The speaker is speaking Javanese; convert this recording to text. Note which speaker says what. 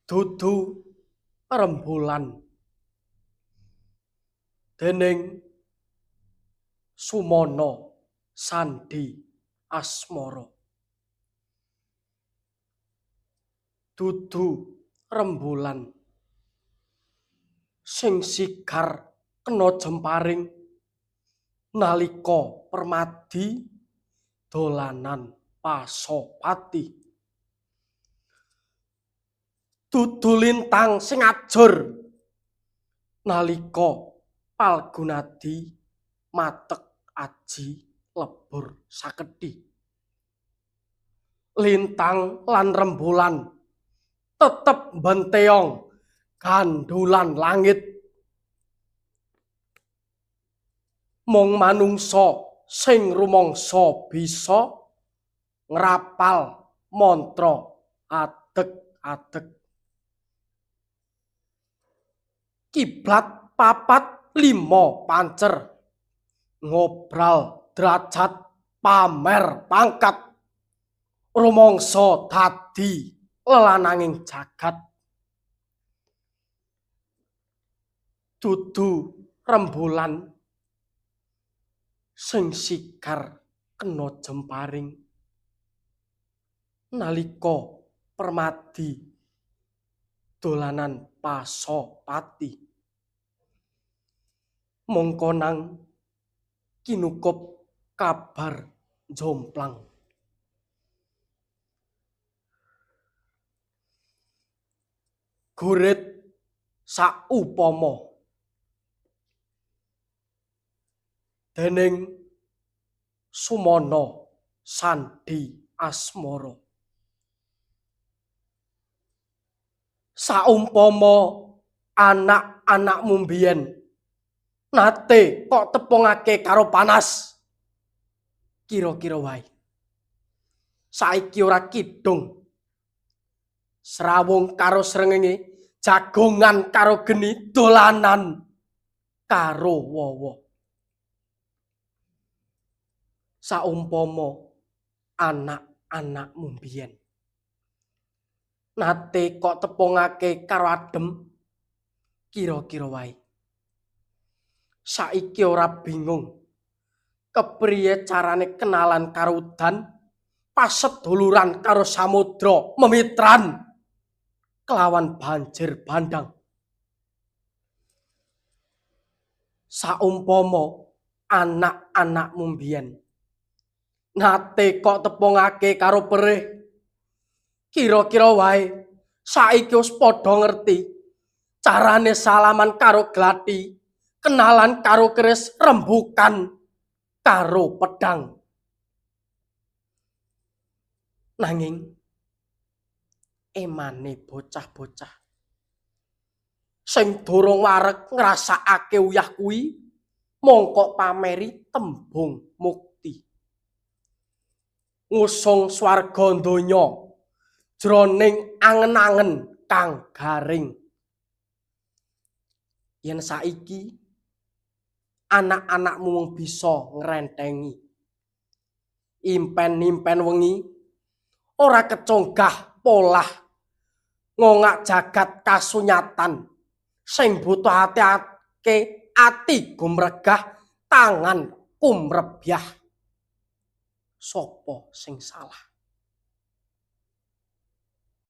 Speaker 1: Dudu rembulan dening Sumana Sandi Asmara. Dudu rembulan sing sigar kena jemparing nalika Permadi dolanan Pasopati. Dudu lintang sing ajur nalika Palgunadi matek aji lebur sakedhi. Lintang lan rembulan tetep benteong gandulan langit. Mung manungsa sing rumangsa bisa ngrapal mantra adeg-adeg. Kiblat 4-5 pancer ngobral derajat pamer pangkat rumangsa dadi lelananging jagat. Dudu rembulan sing sigar kena jemparing nalika Permadi dolanan Pasopati. Mongko nang kinukup kabar jomplang. Gurit saupama dening Sumana Sandi Asmara. Saumpama anak-anakmu mbiyen nate kok tepungake karo panas, kira-kira wae saiki ora kidung srawung karo srengenge, jagongan karo geni, dolanan karo wawa. Saumpama anak-anakmu mbiyen nate kok tepungake karo adem, kira-kira wae saiki ora bingung kepriye carane kenalan karo udan, paseduluran karo samudra, memitran kelawan banjir bandang. Saumpama anak-anakmu mbiyen nate kok tepungake karo perih, kira-kira wae saiki wis padha ngerti carane salaman karo glathi, kenalan karo keris, rembukan karo pedang. Nanging emane bocah-bocah sing durung wareg ngrasakake uyah kuwi mongko pameri tembung mukti. Ngusung swarga donya jroning angen-angen kang garing. Yen saiki anak-anakmu mung bisa ngrentengi impen-impen wengi, ora keconggah polah ngongak jagat kasunyatan sing butuhake ati gumregah, tangan kumrebyah. Sopo sing salah?